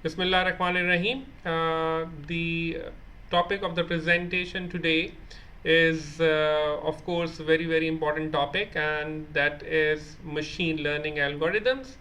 Bismillah Rahman Rahim. The topic of the presentation today is, of course, a very important topic, and that is machine learning algorithms,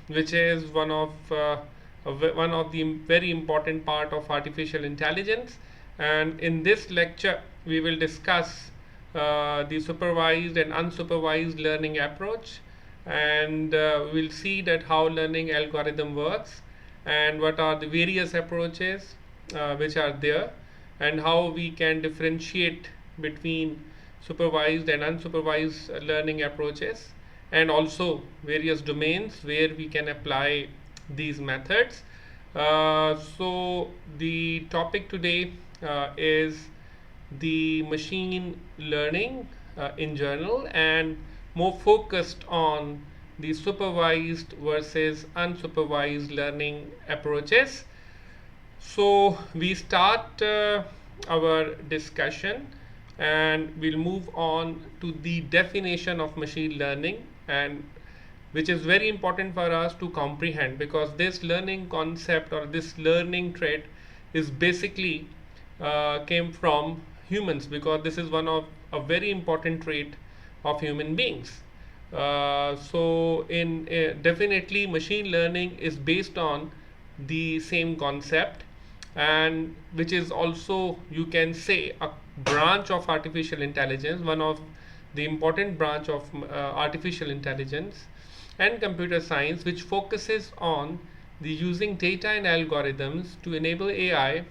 which is one of the very important part of artificial intelligence. And in this lecture, we will discuss the supervised and unsupervised learning approach, and we'll see that how learning algorithm works and what are the various approaches which are there, and how we can differentiate between supervised and unsupervised learning approaches, and also various domains where we can apply these methods. So the topic today is the machine learning in general, and more focused on the supervised versus unsupervised learning approaches. So we start our discussion, and we'll move on to the definition of machine learning, and which is very important for us to comprehend, because this learning concept or this learning trait is basically came from humans, because this is one of a very important trait of human beings. So in definitely machine learning is based on the same concept, and which is also, you can say, a branch of artificial intelligence, one of the important branch of artificial intelligence and computer science, which focuses on the using data and algorithms to enable AI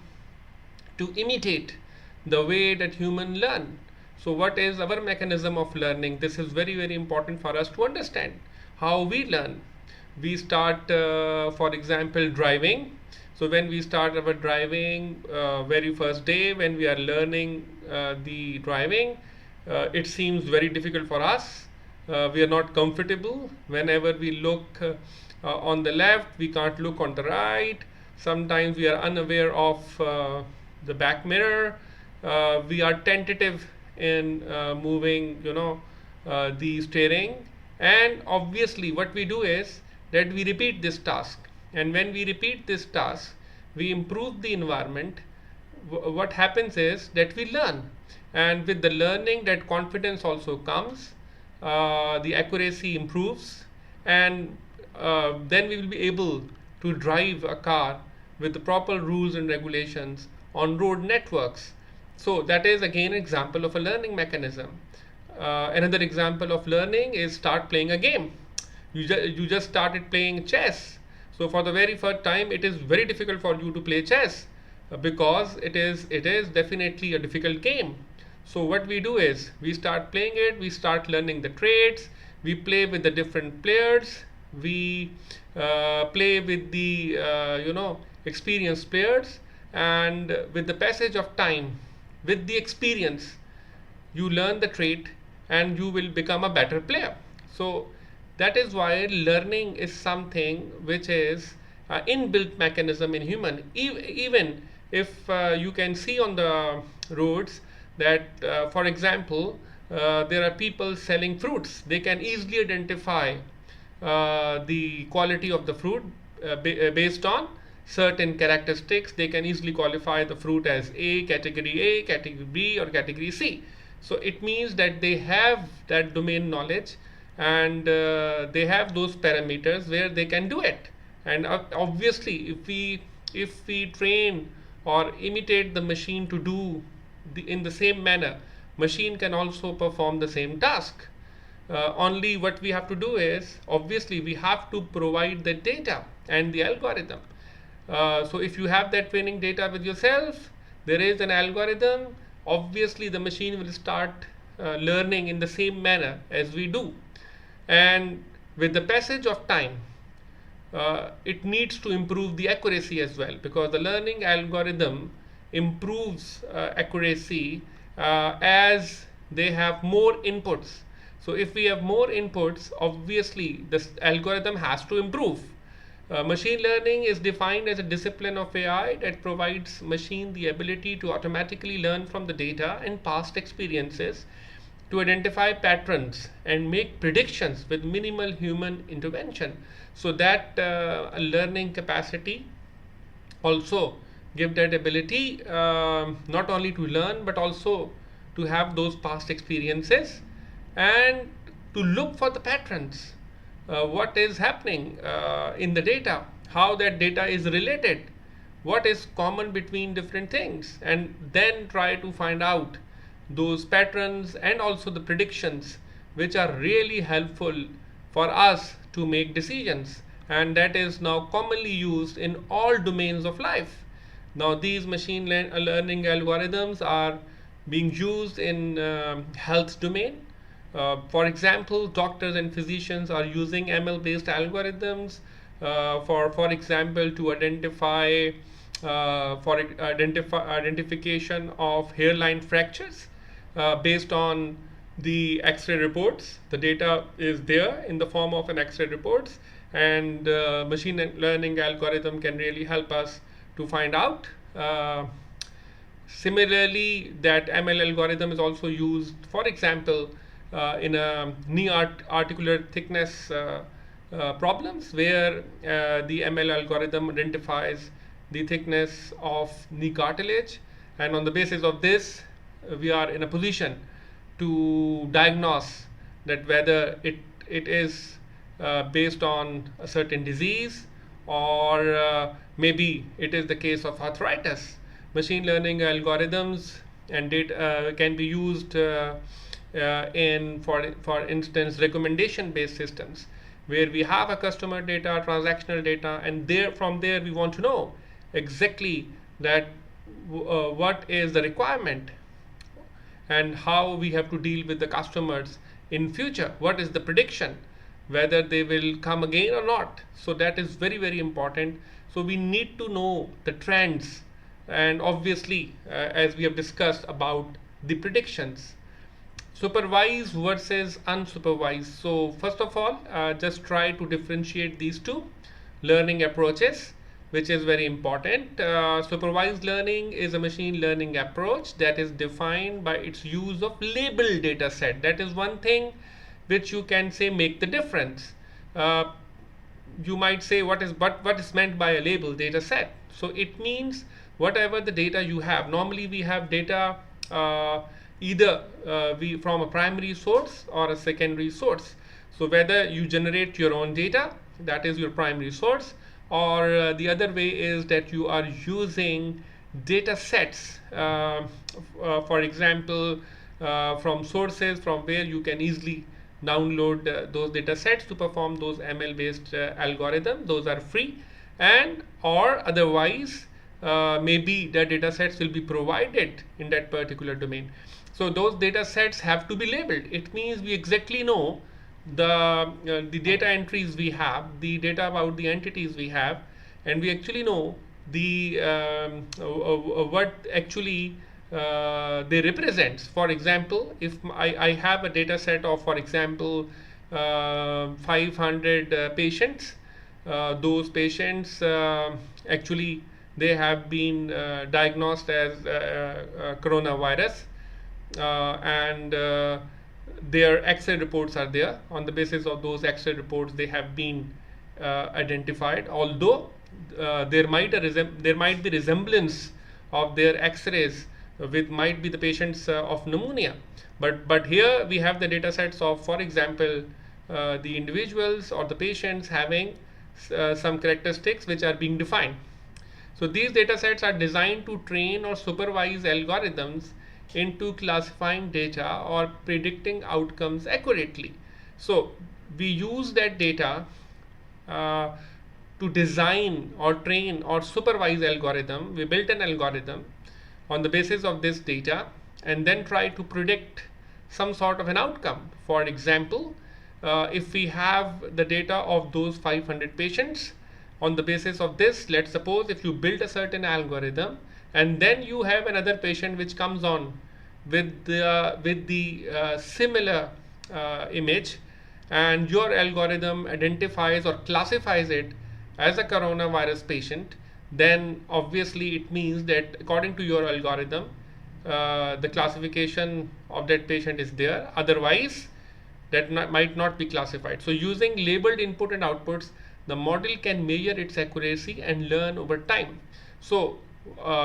to imitate the way that human learn. So what is our mechanism of learning? This is very important for us to understand how we learn. We start, for example, driving. So when we start our driving, very first day when we are learning the driving, it seems very difficult for us. We are not comfortable. Whenever we look on the left, we can't look on the right. Sometimes we are unaware of the back mirror. We are tentative in moving, the steering. And obviously what we do is that we repeat this task, and when we repeat this task, we improve the environment. What happens is that we learn, and with the learning, that confidence also comes, the accuracy improves, and then we will be able to drive a car with the proper rules and regulations on road networks. So that is again an example of a learning mechanism. Another example of learning is start playing a game. You just started playing chess. So for the very first time, it is very difficult for you to play chess, because it is definitely a difficult game. So what we do is we start playing it, we start learning the traits, we play with the different players, we play with the experienced players, and with the passage of time, with the experience, you learn the trait and you will become a better player. So that is why learning is something which is an inbuilt mechanism in human. Even if you can see on the roads that, for example, there are people selling fruits. They can easily identify the quality of the fruit based on certain characteristics. They can easily qualify the fruit as A, category B, or category C. So it means that they have that domain knowledge, and they have those parameters where they can do it. And obviously if we train or imitate the machine to do in the same manner, machine can also perform the same task. Only what we have to do is, obviously we have to provide the data and the algorithm. So if you have that training data with yourself, there is an algorithm, obviously the machine will start learning in the same manner as we do. And with the passage of time, it needs to improve the accuracy as well, because the learning algorithm improves accuracy as they have more inputs. So if we have more inputs, obviously this algorithm has to improve. Machine learning is defined as a discipline of AI that provides machine the ability to automatically learn from the data and past experiences, to identify patterns and make predictions with minimal human intervention. So that learning capacity also give that ability, not only to learn but also to have those past experiences and to look for the patterns, what is happening in the data, how that data is related, what is common between different things, and then try to find out those patterns and also the predictions which are really helpful for us to make decisions, and that is now commonly used in all domains of life. Now these learning algorithms are being used in health domain. For example, doctors and physicians are using ML based algorithms for example to identify identification of hairline fractures based on the X-ray reports. The data is there in the form of an X-ray reports, and machine learning algorithm can really help us to find out. Similarly, that ML algorithm is also used, for example, in a knee articular thickness problems, where the ML algorithm identifies the thickness of knee cartilage, and on the basis of this we are in a position to diagnose that whether it is based on a certain disease, or maybe it is the case of arthritis. Machine learning algorithms and data can be used in, for instance, recommendation based systems, where we have a customer data, transactional data, and from there we want to know exactly that what is the requirement and how we have to deal with the customers in future, what is the prediction, whether they will come again or not. So that is very, very important. So we need to know the trends, and obviously as we have discussed about the predictions. Supervised versus unsupervised. So first of all, just try to differentiate these two learning approaches, which is very important. Supervised learning is a machine learning approach that is defined by its use of labeled data set. That is one thing which you can say make the difference. You might say what is meant by a labeled data set. So it means whatever the data you have. Normally we have data either from a primary source or a secondary source. So whether you generate your own data, that is your primary source, or the other way is that you are using data sets, for example, from sources from where you can easily download those data sets to perform those ML based algorithms. Those are free, and or otherwise maybe the data sets will be provided in that particular domain. So those data sets have to be labeled. It means we exactly know the data entries we have, the data about the entities we have, and we actually know the what actually they represents. For example, if I have a data set of, for example, 500 patients, those patients actually they have been diagnosed as coronavirus, and their X-ray reports are there. On the basis of those X-ray reports, they have been identified. Although there might be resemblance of their X-rays with might be the patients of pneumonia, but here we have the data sets of, for example, the individuals or the patients having some characteristics which are being defined. So these data sets are designed to train or supervise algorithms into classifying data or predicting outcomes accurately. So we use that data to design or train or supervise algorithm. We built an algorithm on the basis of this data and then try to predict some sort of an outcome. For example, if we have the data of those 500 patients, on the basis of this, let's suppose if you build a certain algorithm and then you have another patient which comes on with the similar image, and your algorithm identifies or classifies it as a coronavirus patient, then obviously it means that according to your algorithm, the classification of that patient is there. Otherwise, that might not be classified. So using labeled input and outputs, the model can measure its accuracy and learn over time. So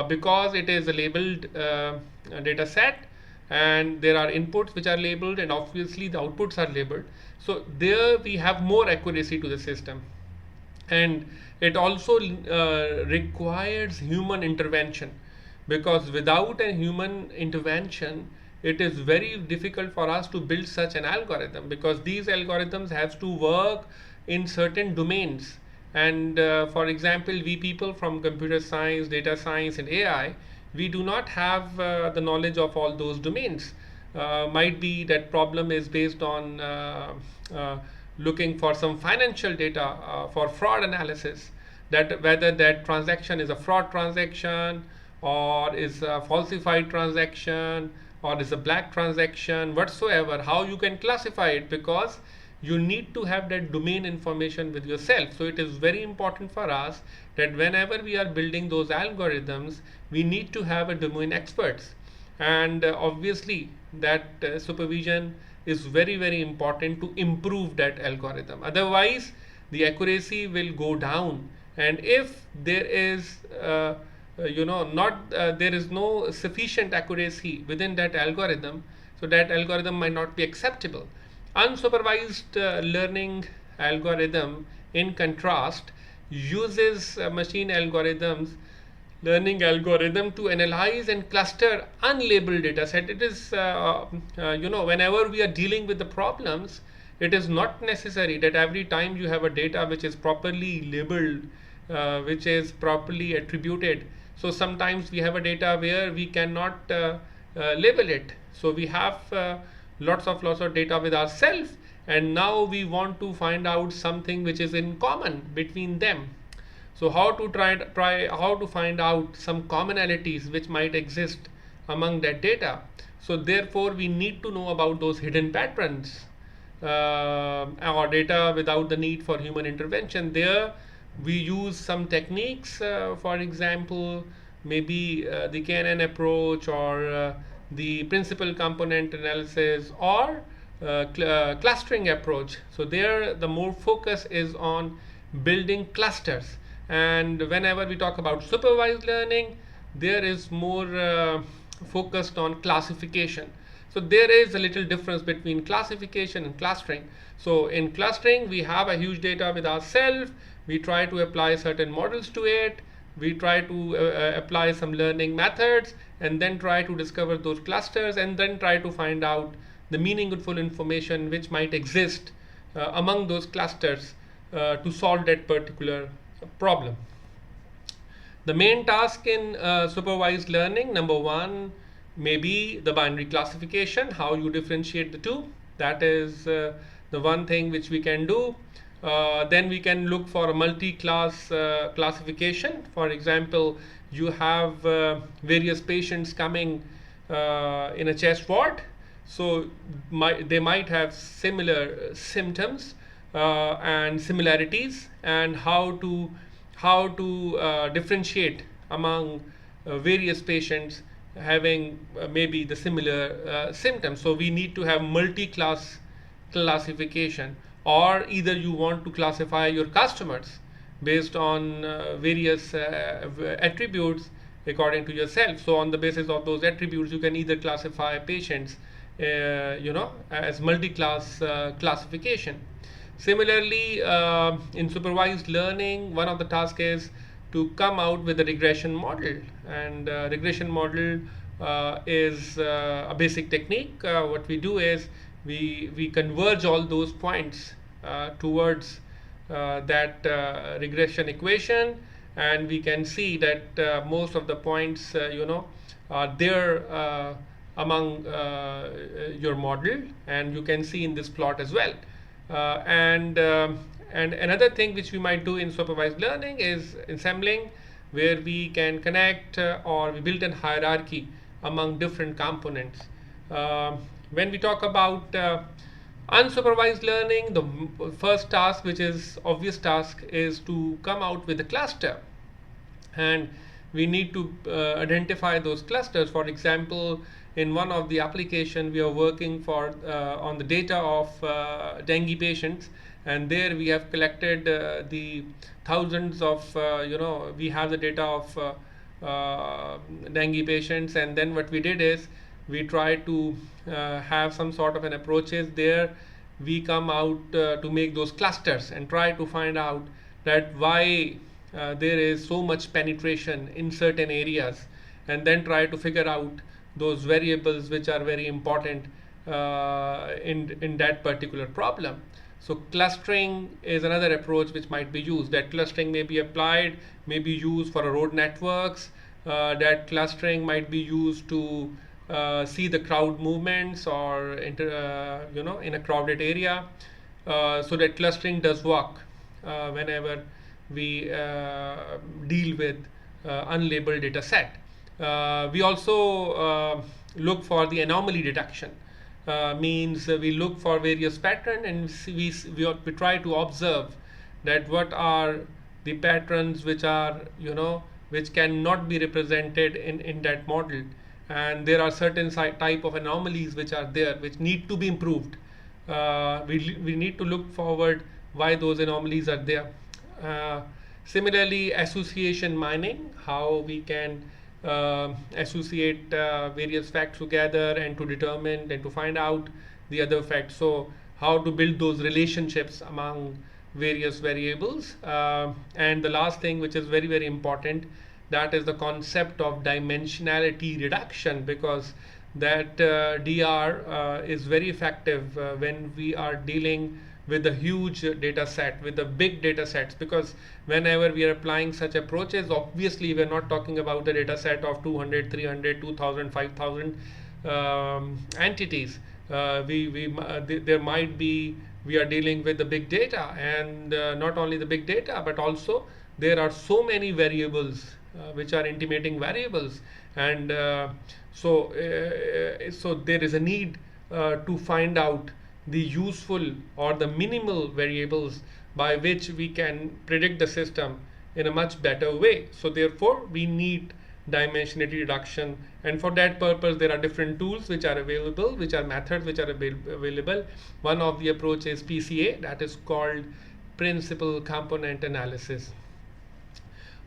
because it is a labeled data set, and there are inputs which are labeled and obviously the outputs are labeled, so there we have more accuracy to the system. And it also requires human intervention, because without a human intervention it is very difficult for us to build such an algorithm, because these algorithms have to work in certain domains. And for example, we people from computer science, data science and AI, we do not have the knowledge of all those domains. Might be that problem is based on looking for some financial data for fraud analysis, that whether that transaction is a fraud transaction or is a falsified transaction or is a black transaction whatsoever, how you can classify it, because you need to have that domain information with yourself. So it is very important for us that whenever we are building those algorithms, we need to have a domain experts. And obviously that supervision is very, very important to improve that algorithm. Otherwise the accuracy will go down, and if there is not there is no sufficient accuracy within that algorithm, so that algorithm might not be acceptable. Unsupervised learning algorithm, in contrast, uses machine algorithms, learning algorithm, to analyze and cluster unlabeled data set. It is whenever we are dealing with the problems, it is not necessary that every time you have a data which is properly labeled, which is properly attributed. So sometimes we have a data where we cannot label it. So we have lots of data with ourselves, and now we want to find out something which is in common between them. So how to try how to find out some commonalities which might exist among that data. So therefore we need to know about those hidden patterns or data without the need for human intervention. There we use some techniques, for example, maybe the KNN approach, or the principal component analysis, or clustering approach. So there the more focus is on building clusters. And whenever we talk about supervised learning, there is more focused on classification. So there is a little difference between classification and clustering. So in clustering, we have a huge data with ourselves. We try to apply certain models to it. We try to apply some learning methods, and then try to discover those clusters, and then try to find out the meaningful information which might exist among those clusters to solve that particular problem. The main task in supervised learning, number one, may be the binary classification, how you differentiate the two. That is the one thing which we can do. Then we can look for a multi-class classification. For example, you have various patients coming in a chest ward. So they might have similar symptoms and similarities, and how to differentiate among various patients having maybe the similar symptoms. So we need to have multi-class classification. Or either you want to classify your customers based on various attributes according to yourself. So on the basis of those attributes, you can either classify patients as multi-class classification. Similarly, in supervised learning, one of the tasks is to come out with a regression model. And regression model is a basic technique. What we do is we converge all those points towards that regression equation, and we can see that most of the points are there among your model, and you can see in this plot as well. And another thing which we might do in supervised learning is ensembling, where we can connect or we build a hierarchy among different components. When we talk about unsupervised learning, the first task, which is obvious task, is to come out with a cluster. And we need to identify those clusters. For example, in one of the application we are working for on the data of dengue patients, and there we have collected the thousands of we have the data of dengue patients, and then what we did is we try to have some sort of an approaches there. We come out to make those clusters and try to find out that why there is so much penetration in certain areas, and then try to figure out those variables which are very important in that particular problem. So clustering is another approach which might be used. That clustering may be applied, may be used for road networks. That clustering might be used to see the crowd movements or in a crowded area. So that clustering does work whenever we deal with unlabeled data set. We also look for the anomaly detection. Means we look for various pattern, and we try to observe that what are the patterns which are which cannot be represented in that model, and there are certain type of anomalies which are there which need to be improved. We need to look forward why those anomalies are there. Similarly, association mining, how we can associate various facts together and to determine and to find out the other facts. So how to build those relationships among various variables. And the last thing, which is very, very important, that is the concept of dimensionality reduction, because that DR is very effective when we are dealing with a huge data set, with the big data sets, because whenever we are applying such approaches, obviously we are not talking about the data set of 200, 300, 2000, 5000 entities. There might be, we are dealing with the big data, and not only the big data, but also there are so many variables which are intimating variables, and so there is a need to find out the useful or the minimal variables by which we can predict the system in a much better way. So therefore we need dimensionality reduction, and for that purpose there are different tools which are available, which are methods which are available. One of the approach is PCA, that is called principal component analysis.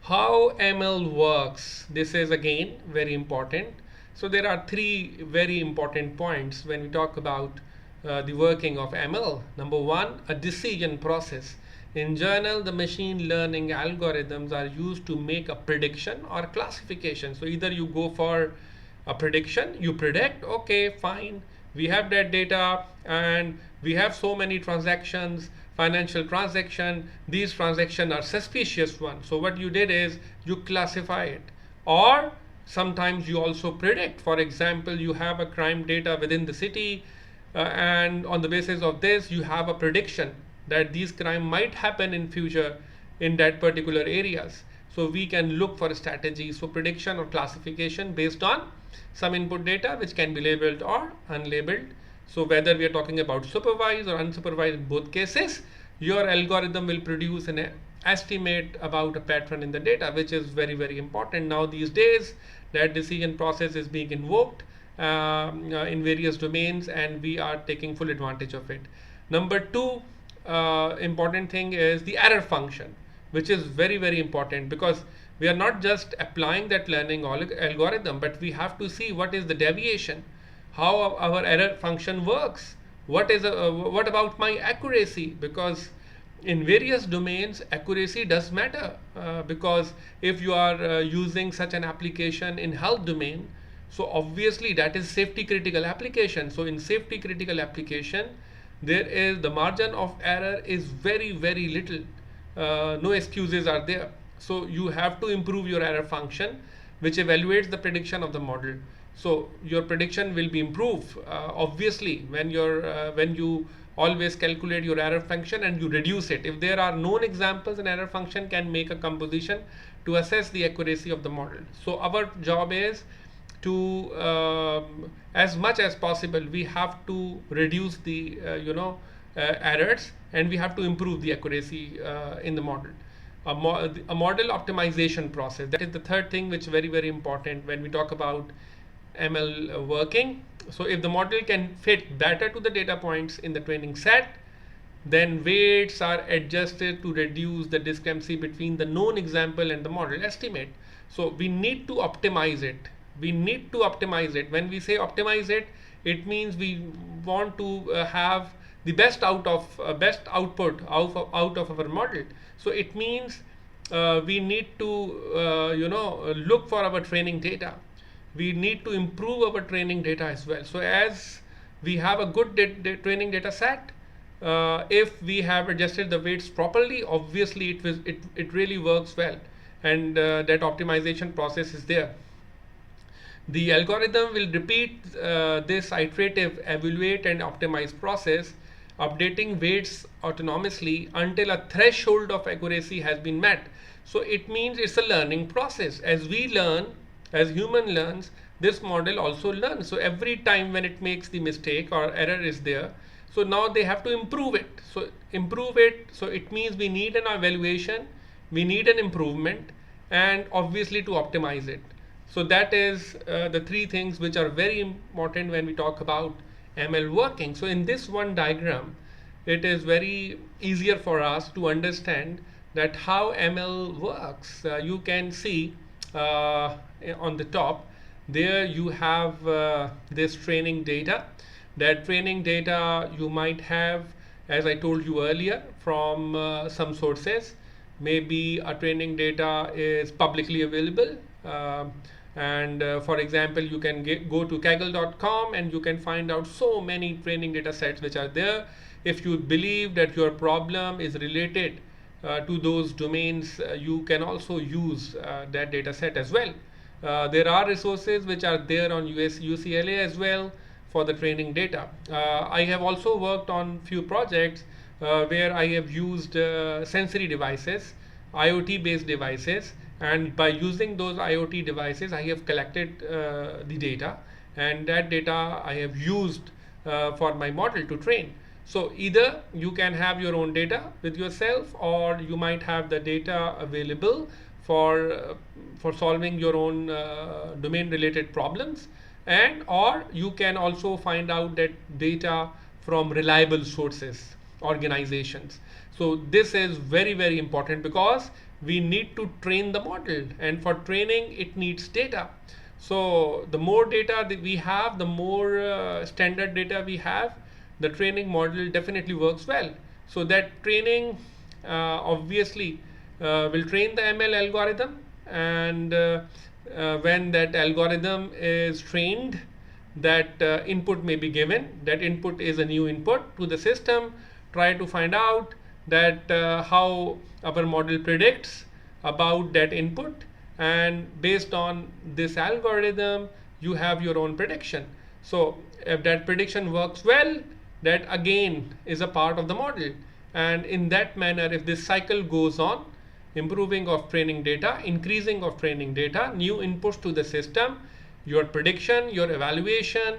How ML works, this is again very important. So there are three very important points when we talk about the working of ML. Number one, a decision process. In general, the machine learning algorithms are used to make a prediction or classification. So either you go for a prediction, you predict, okay, fine, we have that data and we have so many transactions, financial transaction, these transactions are suspicious ones. So what you did is you classify it, or sometimes you also predict. For example, you have a crime data within the city, and on the basis of this you have a prediction that these crime might happen in future in that particular areas. So we can look for strategies for prediction or classification based on some input data which can be labeled or unlabeled. So whether we are talking about supervised or unsupervised, in both cases your algorithm will produce an estimate about a pattern in the data, which is very, very important. Now these days that decision process is being invoked in various domains, and we are taking full advantage of it. Number two important thing is the error function, which is very, very important, because we are not just applying that learning algorithm, but we have to see what is the deviation, how our error function works, what about my accuracy, because in various domains accuracy does matter, because if you are using such an application in health domain, so obviously that is safety critical application. So in safety critical application, there is the margin of error is very, very little. No excuses are there. So you have to improve your error function, which evaluates the prediction of the model. So your prediction will be improved obviously when you always calculate your error function and you reduce it. If there are known examples, an error function can make a composition to assess the accuracy of the model. So our job is to as much as possible we have to reduce the errors, and we have to improve the accuracy in the model. a model optimization process. That is the third thing which is very, very important when we talk about ML working. So if the model can fit better to the data points in the training set, then weights are adjusted to reduce the discrepancy between the known example and the model estimate. So we need to optimize it. We need to optimize it. When we say optimize it, it means we want to have the best best output out of our model. So it means we need to look for our training data. We need to improve our training data as well. So as we have a good training data set, if we have adjusted the weights properly, obviously it really works well, and that optimization process is there. The algorithm will repeat this iterative evaluate and optimize process, updating weights autonomously until a threshold of accuracy has been met. So it means it's a learning process. As we learn, as human learns, this model also learns. So every time when it makes the mistake or error is there, so now they have to improve it. So improve it. So it means we need an evaluation, we need an improvement, and obviously to optimize it. So that is the three things which are very important when we talk about ML working. So in this one diagram, it is very easier for us to understand that how ML works. You can see on the top there you have this training data. That training data you might have, as I told you earlier, from some sources. Maybe a training data is publicly available, for example, you can go to kaggle.com and you can find out so many training data sets which are there. If you believe that your problem is related to those domains, you can also use that data set as well. There are resources which are there on UCLA as well for the training data. I have also worked on few projects where I have used sensory devices, IoT based devices, and by using those IoT devices I have collected the data, and that data I have used for my model to train. So either you can have your own data with yourself, or you might have the data available for solving your own domain related problems, and or you can also find out that data from reliable sources, organizations. So this is very, very important because we need to train the model, and for training it needs data. So the more data that we have, the more standard data we have, the training model definitely works well. So that training obviously will train the ML algorithm, and when that algorithm is trained, that input may be given. That input is a new input to the system. Try to find out that how our model predicts about that input, and based on this algorithm you have your own prediction. So if that prediction works well, that again is a part of the model, and in that manner, if this cycle goes on, improving of training data, increasing of training data, new inputs to the system, your prediction, your evaluation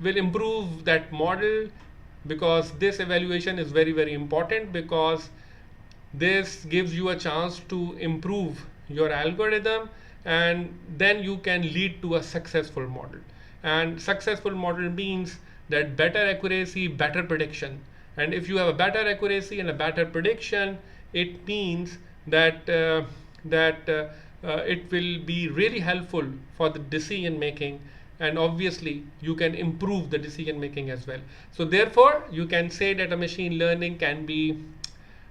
will improve that model, because this evaluation is very, very important, because this gives you a chance to improve your algorithm, and then you can lead to a successful model. And successful model means that better accuracy, better prediction. And if you have a better accuracy and a better prediction, it means that it will be really helpful for the decision making, and obviously you can improve the decision making as well. So therefore you can say that a machine learning can be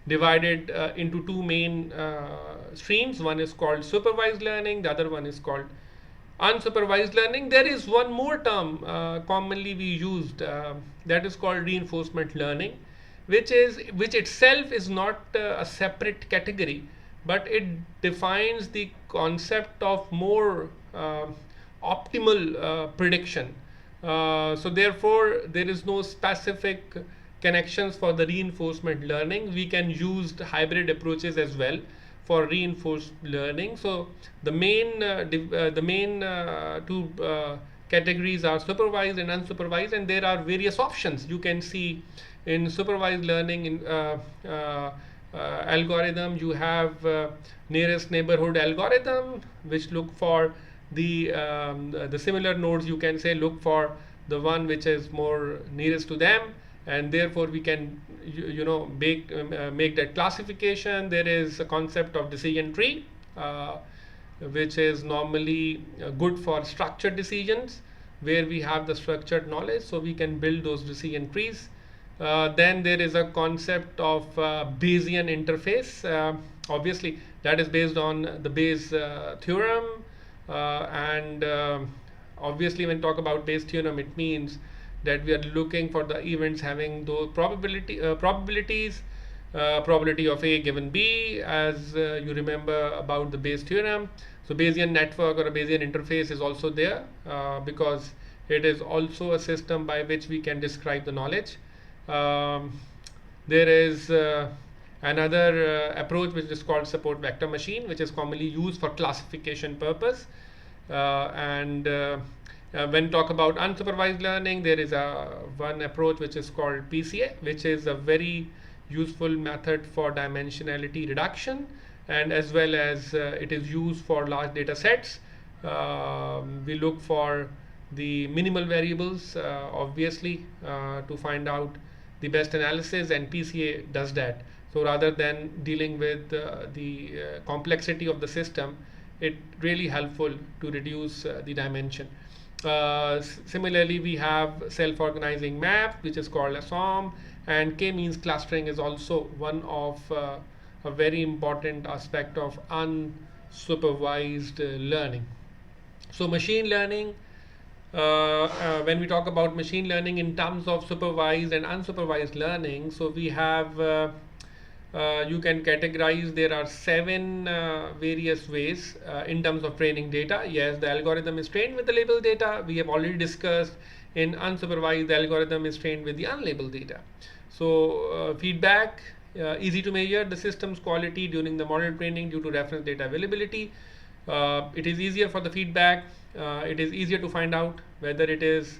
divided into two main streams. One is called supervised learning, the other one is called unsupervised learning. There is one more term commonly we used, that is called reinforcement learning, which itself is not a separate category, but it defines the concept of more optimal prediction. So therefore there is no specific connections for the reinforcement learning. We can use hybrid approaches as well for reinforced learning. So the main two categories are supervised and unsupervised, and there are various options. You can see in supervised learning, algorithm. You have nearest neighborhood algorithm, which look for the similar nodes. You can say look for the one which is more nearest to them, and therefore we can make that classification. There is a concept of decision tree, which is normally good for structured decisions, where we have the structured knowledge, so we can build those decision trees. Then there is a concept of Bayesian interface. Obviously, that is based on the Bayes theorem, and obviously, when talk about Bayes theorem, it means that we are looking for the events having those probabilities. Probability of A given B, as you remember about the Bayes theorem. So Bayesian network or a Bayesian interface is also there, because it is also a system by which we can describe the knowledge. There is another approach which is called support vector machine, which is commonly used for classification purpose. When talk about unsupervised learning, there is one approach which is called PCA, which is a very useful method for dimensionality reduction, and as well as it is used for large data sets. We look for the minimal variables, obviously, to find out the best analysis, and PCA does that. So rather than dealing with the complexity of the system, it really helpful to reduce the dimension. Similarly, we have self-organizing map, which is called a SOM, and k-means clustering is also one of a very important aspect of unsupervised learning. So machine learning, when we talk about machine learning in terms of supervised and unsupervised learning, so we have you can categorize, there are 7 various ways in terms of training data. Yes, the algorithm is trained with the labeled data. We have already discussed in unsupervised, the algorithm is trained with the unlabeled data. So feedback, easy to measure the system's quality during the model training due to reference data availability. It is easier for the feedback. It is easier to find out whether it is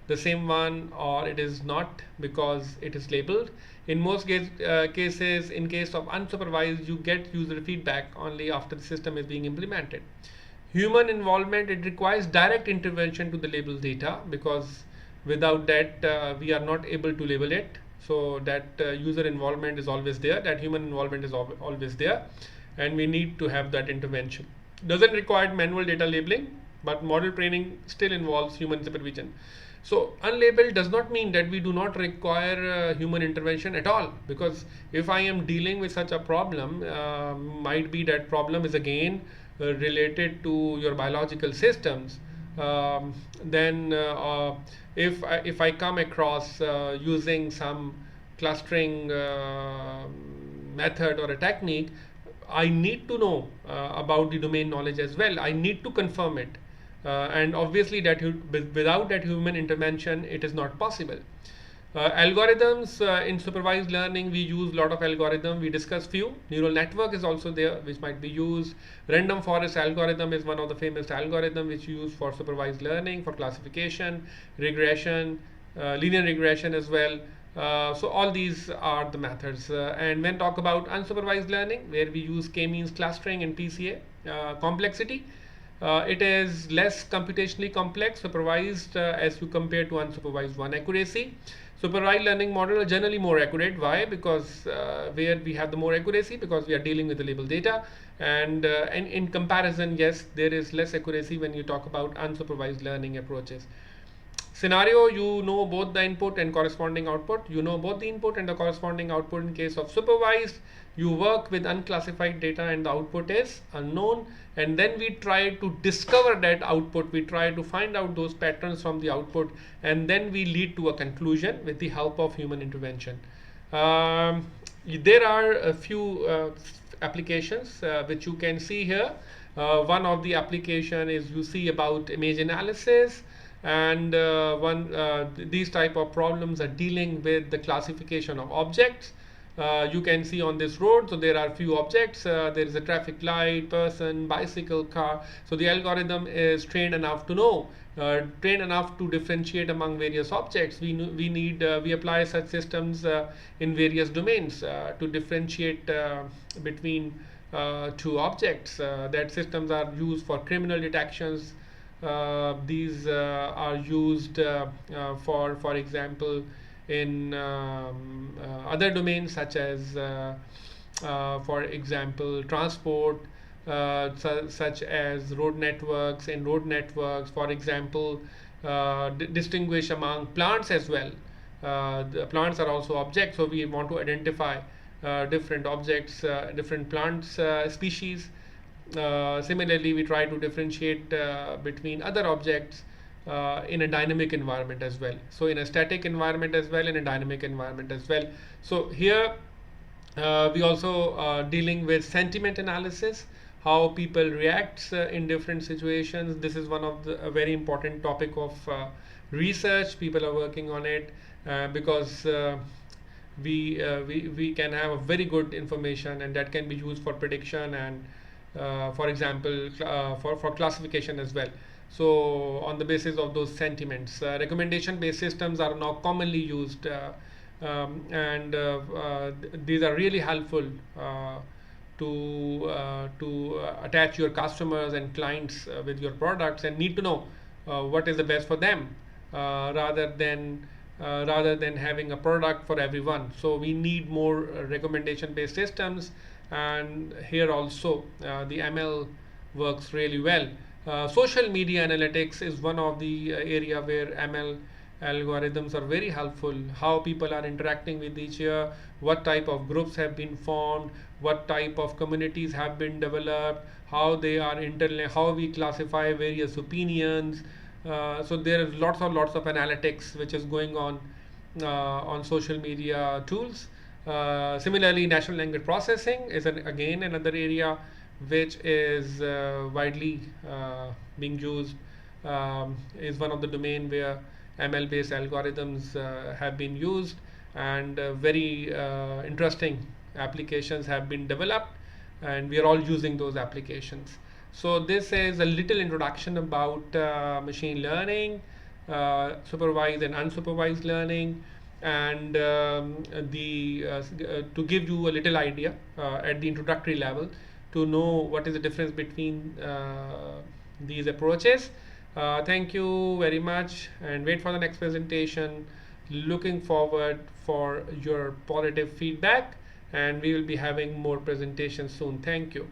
the same one or it is not, because it is labeled. In most cases, in case of unsupervised, you get user feedback only after the system is being implemented. Human involvement, it requires direct intervention to the label data, because without that we are not able to label it. So that user involvement is always there, that human involvement is always there, and we need to have that intervention. Doesn't require manual data labeling, but model training still involves human supervision. So unlabeled does not mean that we do not require human intervention at all, because if I am dealing with such a problem, might be that problem is again related to your biological systems. Then if I come across using some clustering method or a technique, I need to know about the domain knowledge as well. I need to confirm it. And obviously that without that human intervention, it is not possible. Algorithms in supervised learning, we use a lot of algorithms. We discuss few. Neural network is also there, which might be used. Random forest algorithm is one of the famous algorithms which used for supervised learning, for classification, regression, linear regression as well. So all these are the methods. And when talk about unsupervised learning, where we use k-means clustering and PCA, complexity, it is less computationally complex, supervised as you compare to unsupervised one. Accuracy, supervised learning model are generally more accurate. Why? Because where we have the more accuracy, because we are dealing with the label data, and in comparison, yes, there is less accuracy when you talk about unsupervised learning approaches. Scenario, you know both the input and corresponding output. You know both the input and the corresponding output. In case of supervised, you work with unclassified data and the output is unknown, and then we try to discover that output. We try to find out those patterns from the output, and then we lead to a conclusion with the help of human intervention. There are a few applications which you can see here. One of the application is you see about image analysis, and these type of problems are dealing with the classification of objects. you can see on this road, so there are few objects. There is a traffic light, person, bicycle, car. So the algorithm is trained enough to know, trained enough to differentiate among various objects. We apply such systems in various domains to differentiate between two objects. That systems are used for criminal detections. These are used for example, in other domains such as, for example, transport, such as road networks. In road networks, for example, distinguish among plants as well. The plants are also objects, so we want to identify different objects, different plants species. Similarly, we try to differentiate between other objects in a dynamic environment as well. So in a static environment as well, in a dynamic environment as well. So here we also dealing with sentiment analysis, how people react in different situations. This is one of the a very important topic of research. People are working on it because we can have a very good information, and that can be used for prediction and for example for classification as well. So on the basis of those sentiments, recommendation based systems are now commonly used, and these are really helpful to attach your customers and clients with your products, and need to know what is the best for them, rather than having a product for everyone. So we need more recommendation based systems, and here also the ML works really well. Social media analytics is one of the area where ML algorithms are very helpful. How people are interacting with each other, what type of groups have been formed, what type of communities have been developed, how they are internal, how we classify various opinions. So there is lots of analytics which is going on social media tools. Similarly, natural language processing is again another area which is widely being used, is one of the domain where ML based algorithms have been used, and very interesting applications have been developed, and we are all using those applications. So this is a little introduction about machine learning, supervised and unsupervised learning, and to give you a little idea at the introductory level to know what is the difference between these approaches. Thank you very much, and wait for the next presentation. Looking forward for your positive feedback, and we will be having more presentations soon. Thank you.